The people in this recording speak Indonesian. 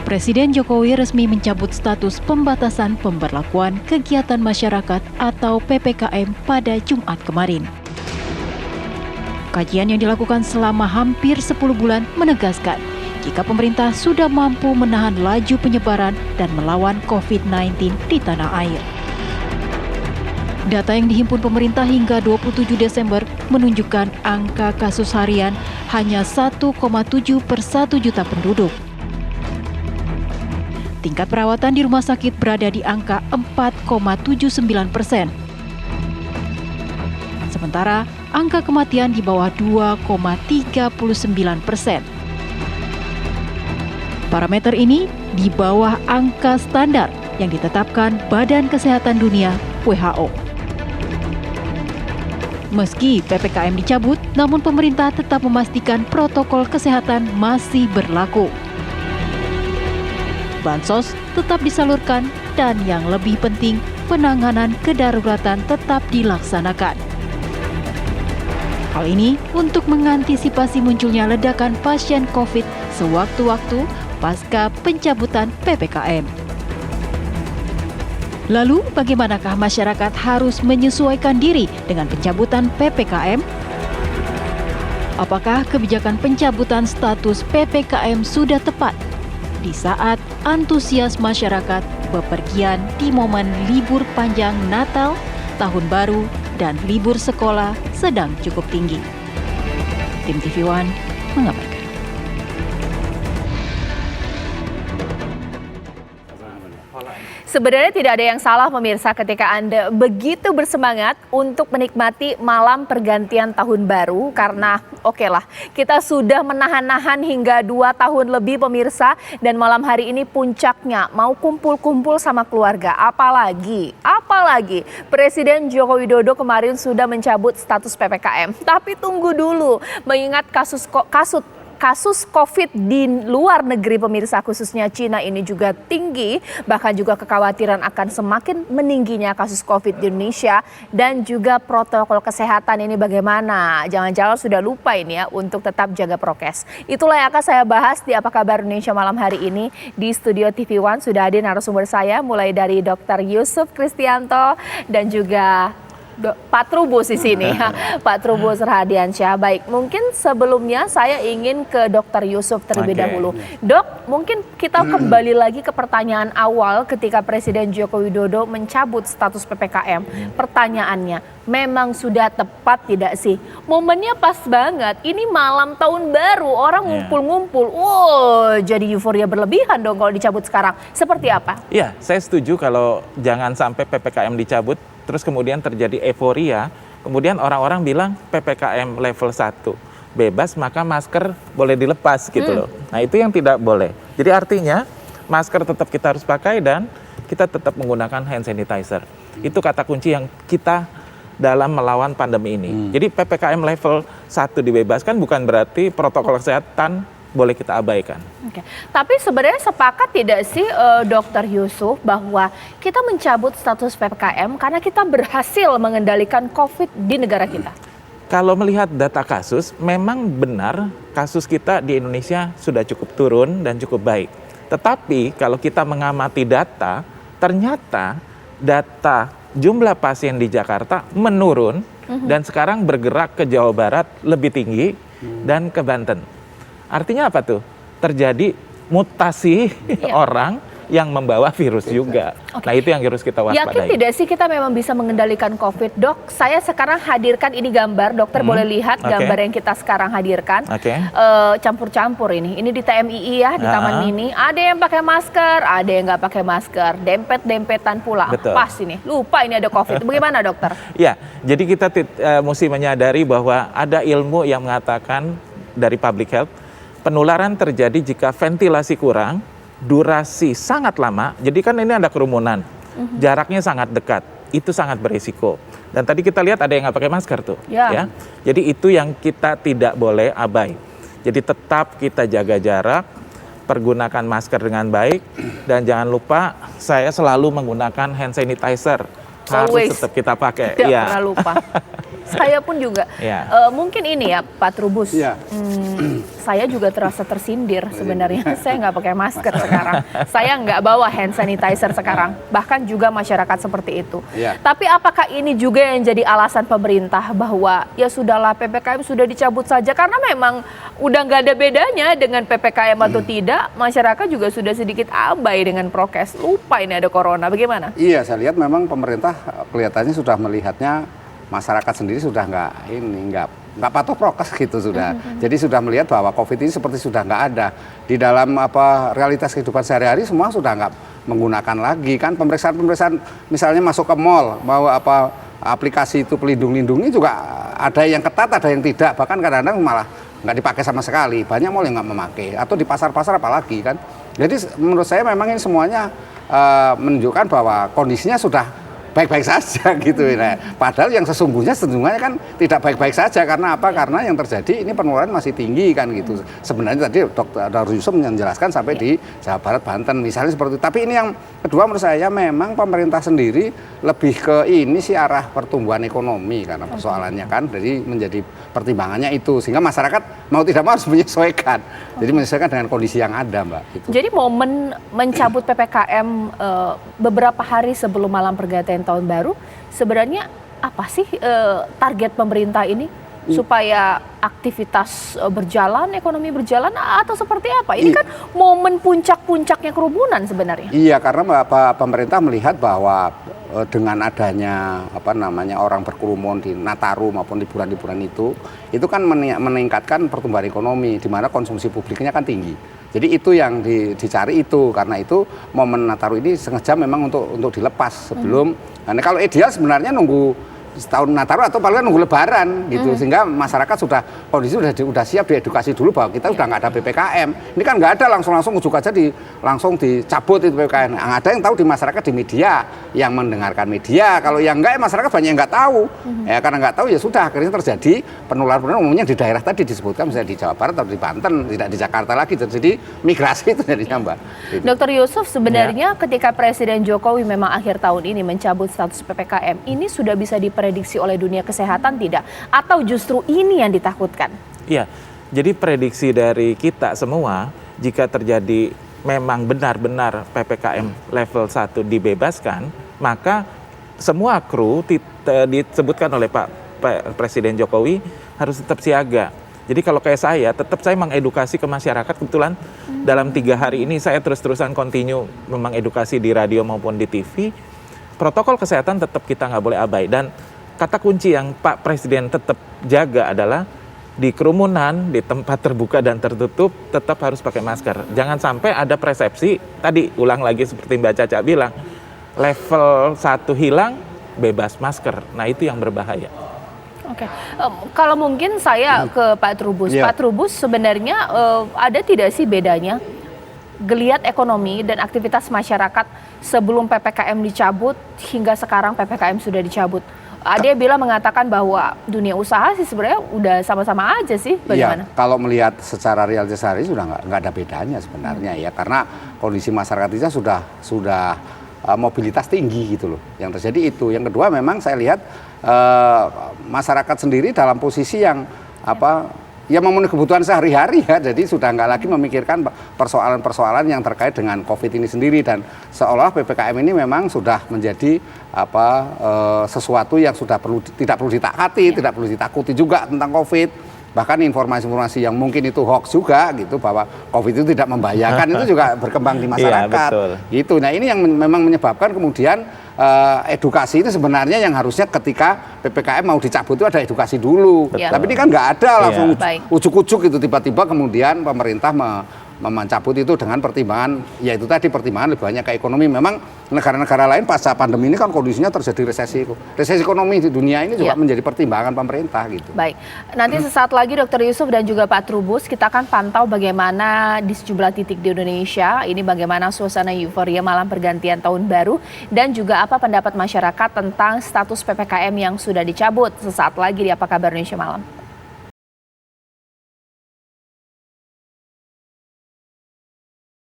Presiden Jokowi resmi mencabut status pembatasan pemberlakuan kegiatan masyarakat atau PPKM pada Jumat kemarin. Kajian yang dilakukan selama hampir 10 bulan menegaskan jika pemerintah sudah mampu menahan laju penyebaran dan melawan COVID-19 di tanah air. Data yang dihimpun pemerintah hingga 27 Desember menunjukkan angka kasus harian hanya 1,7 per 1 juta penduduk. Tingkat perawatan di rumah sakit berada di angka 4,79%. Sementara angka kematian di bawah 2,39%. Parameter ini di bawah angka standar yang ditetapkan Badan Kesehatan Dunia (WHO). Meski PPKM dicabut, namun pemerintah tetap memastikan protokol kesehatan masih berlaku. Bansos tetap disalurkan dan yang lebih penting, penanganan kedaruratan tetap dilaksanakan. Hal ini untuk mengantisipasi munculnya ledakan pasien COVID sewaktu-waktu pasca pencabutan PPKM. Lalu, bagaimanakah masyarakat harus menyesuaikan diri dengan pencabutan PPKM? Apakah kebijakan pencabutan status PPKM sudah tepat di saat antusias masyarakat bepergian di momen libur panjang Natal, Tahun Baru, dan libur sekolah sedang cukup tinggi? Tim TV One mengabarkan. Sebenarnya tidak ada yang salah pemirsa ketika Anda begitu bersemangat untuk menikmati malam pergantian tahun baru karena okelah kita sudah menahan-nahan hingga 2 tahun lebih pemirsa dan malam hari ini puncaknya mau kumpul-kumpul sama keluarga. Apalagi Presiden Joko Widodo kemarin sudah mencabut status PPKM. Tapi tunggu dulu, mengingat kasus COVID di luar negeri pemirsa khususnya Cina ini juga tinggi, bahkan juga kekhawatiran akan semakin meningginya kasus COVID di Indonesia dan juga protokol kesehatan ini bagaimana. Jangan-jangan sudah lupa ini ya untuk tetap jaga prokes. Itulah yang akan saya bahas di Apa Kabar Indonesia malam hari ini. Di studio TV One sudah hadir narasumber saya mulai dari Dr. Yusuf Kristianto dan juga Pak Trubus di sini, Pak Trubus Rahadiansyah. Baik, mungkin sebelumnya saya ingin ke Dr. Yusuf terlebih dahulu. Dok, mungkin kita kembali lagi ke pertanyaan awal ketika Presiden Joko Widodo mencabut status PPKM. Pertanyaannya, memang sudah tepat tidak sih? Momennya pas banget, ini malam tahun baru, orang ngumpul-ngumpul. Wow, jadi euforia berlebihan dong kalau dicabut sekarang. Seperti apa? Iya, saya setuju kalau jangan sampai PPKM dicabut, terus kemudian terjadi euforia, kemudian orang-orang bilang PPKM level 1 bebas maka masker boleh dilepas gitu loh. Nah itu yang tidak boleh. Jadi artinya masker tetap kita harus pakai dan kita tetap menggunakan hand sanitizer. Itu kata kunci yang kita dalam melawan pandemi ini. Jadi PPKM level 1 dibebaskan bukan berarti protokol kesehatan boleh kita abaikan. Oke. Tapi sebenarnya sepakat tidak sih Dr. Yusuf bahwa kita mencabut status PPKM karena kita berhasil mengendalikan COVID di negara kita? Kalau melihat data kasus, memang benar kasus kita di Indonesia sudah cukup turun dan cukup baik. Tetapi kalau kita mengamati data, ternyata data jumlah pasien di Jakarta menurun dan sekarang bergerak ke Jawa Barat lebih tinggi dan ke Banten. Artinya apa tuh? Terjadi mutasi orang yang membawa virus juga. Nah itu yang harus kita waspadai. Yakin tidak sih kita memang bisa mengendalikan COVID, Dok? Saya sekarang hadirkan ini gambar, dokter boleh lihat gambar yang kita sekarang hadirkan. Campur-campur ini di TMII ya, di Taman Mini. Ada yang pakai masker, ada yang nggak pakai masker. Dempet-dempetan pula. Betul. Pas ini, lupa ini ada COVID. Bagaimana dokter? Ya, jadi kita mesti menyadari bahwa ada ilmu yang mengatakan dari public health, penularan terjadi jika ventilasi kurang, durasi sangat lama, jadi kan ini ada kerumunan, jaraknya sangat dekat, itu sangat berisiko. Dan tadi kita lihat ada yang nggak pakai masker tuh, ya. Jadi itu yang kita tidak boleh abai. Jadi tetap kita jaga jarak, pergunakan masker dengan baik, dan jangan lupa saya selalu menggunakan hand sanitizer, harus tetap kita pakai. Tidak pernah lupa. Saya pun juga. Mungkin ini ya Pak Trubus. saya juga terasa tersindir sebenarnya. Saya nggak pakai masker sekarang. Saya nggak bawa hand sanitizer sekarang. Bahkan juga masyarakat seperti itu. Iya. Tapi apakah ini juga yang jadi alasan pemerintah bahwa ya sudahlah PPKM sudah dicabut saja? Karena memang udah nggak ada bedanya dengan PPKM atau tidak. Masyarakat juga sudah sedikit abai dengan prokes. Lupa ini ada corona. Bagaimana? Iya, saya lihat memang pemerintah kelihatannya sudah melihatnya masyarakat sendiri sudah nggak patuh prokes gitu sudah. Jadi sudah melihat bahwa COVID ini seperti sudah nggak ada di dalam realitas kehidupan sehari-hari, semua sudah nggak menggunakan lagi kan pemeriksaan misalnya masuk ke mall mau aplikasi itu pelindung lindungi juga ada yang ketat ada yang tidak, bahkan kadang-kadang malah nggak dipakai sama sekali, banyak mall yang nggak memakai, atau di pasar-pasar apalagi kan. Jadi menurut saya memang ini semuanya menunjukkan bahwa kondisinya sudah baik-baik saja gitu. Nah, padahal yang sesungguhnya kan tidak baik-baik saja. Karena apa? Karena yang terjadi ini penularan masih tinggi kan gitu. Sebenarnya tadi Dr. Yusuf menjelaskan sampai di Jawa Barat, Banten misalnya seperti itu. Tapi ini yang kedua menurut saya memang pemerintah sendiri lebih ke ini sih arah pertumbuhan ekonomi karena persoalannya kan. Jadi menjadi pertimbangannya itu sehingga masyarakat mau tidak mau harus menyesuaikan. Jadi menyesuaikan dengan kondisi yang ada, Mbak. Gitu. Jadi momen mencabut PPKM beberapa hari sebelum malam pergantian tahun baru, sebenarnya apa sih target pemerintah ini supaya aktivitas berjalan, ekonomi berjalan atau seperti apa? Ini kan momen puncak-puncaknya kerumunan sebenarnya. Iya, karena pemerintah melihat bahwa dengan adanya orang berkerumun di Nataru maupun liburan-liburan itu kan meningkatkan pertumbuhan ekonomi di mana konsumsi publiknya kan tinggi. Jadi itu yang dicari itu, karena itu momen Nataru ini sengaja memang untuk dilepas sebelum. Nah, kalau ideal sebenarnya nunggu setahun Nataru atau paling nunggu Lebaran gitu, sehingga masyarakat kondisi sudah siap diedukasi dulu bahwa kita udah nggak ada PPKM. Ini kan nggak ada langsung ujuk aja langsung dicabut itu PPKM. Nah, ada yang tahu di masyarakat di media, yang mendengarkan media. Kalau yang enggak, masyarakat banyak yang nggak tahu. Ya karena nggak tahu ya sudah akhirnya terjadi penularan umumnya di daerah tadi disebutkan misalnya di Jawa Barat atau di Banten, tidak di Jakarta lagi. Jadi migrasi itu jadinya, Mbak. Gitu. Dr. Yusuf, sebenarnya ketika Presiden Jokowi memang akhir tahun ini mencabut status PPKM, ini sudah bisa diprediksi oleh dunia kesehatan tidak? Atau justru ini yang ditakutkan? Iya, jadi prediksi dari kita semua, jika terjadi memang benar-benar PPKM level 1 dibebaskan, maka semua kru disebutkan oleh Pak Presiden Jokowi harus tetap siaga. Jadi kalau kayak saya mengedukasi ke masyarakat. Kebetulan dalam 3 hari ini saya terus-terusan continue memang edukasi di radio maupun di TV. Protokol kesehatan tetap kita nggak boleh abai. Dan kata kunci yang Pak Presiden tetap jaga adalah di kerumunan, di tempat terbuka dan tertutup tetap harus pakai masker. Jangan sampai ada persepsi, tadi ulang lagi seperti Mbak Caca bilang, level 1 hilang, bebas masker. Nah itu yang berbahaya. Oke, kalau mungkin saya ke Pak Trubus. Pak Trubus, sebenarnya ada tidak sih bedanya geliat ekonomi dan aktivitas masyarakat sebelum PPKM dicabut hingga sekarang PPKM sudah dicabut? Dia mengatakan bahwa dunia usaha sih sebenarnya udah sama-sama aja sih, bagaimana? Iya, kalau melihat secara realitas hari sudah nggak ada bedanya sebenarnya ya, karena kondisi masyarakat kita sudah mobilitas tinggi gitu loh. Yang terjadi itu. Yang kedua memang saya lihat masyarakat sendiri dalam posisi yang ya memenuhi kebutuhan sehari-hari ya, jadi sudah nggak lagi memikirkan persoalan-persoalan yang terkait dengan COVID ini sendiri, dan seolah PPKM ini memang sudah menjadi sesuatu yang tidak perlu ditaati, tidak perlu ditakuti juga tentang COVID. Bahkan informasi-informasi yang mungkin itu hoax juga gitu, bahwa COVID itu tidak membahayakan itu juga berkembang di masyarakat. Iya, gitu. Nah ini yang memang menyebabkan kemudian edukasi itu sebenarnya yang harusnya ketika PPKM mau dicabut itu ada edukasi dulu. Betul. Tapi ini kan nggak ada, langsung ujuk-ujuk gitu, tiba-tiba kemudian pemerintah mencabut itu dengan pertimbangan, yaitu tadi pertimbangan lebih banyak ke ekonomi. Memang negara-negara lain pasca pandemi ini kan kondisinya terjadi resesi ekonomi di dunia ini juga menjadi pertimbangan pemerintah gitu. Baik, nanti sesaat lagi Dr. Yusuf dan juga Pak Trubus kita akan pantau bagaimana di sejumlah titik di Indonesia ini bagaimana suasana euforia malam pergantian tahun baru dan juga apa pendapat masyarakat tentang status PPKM yang sudah dicabut. Sesaat lagi di Apa Kabar Indonesia Malam.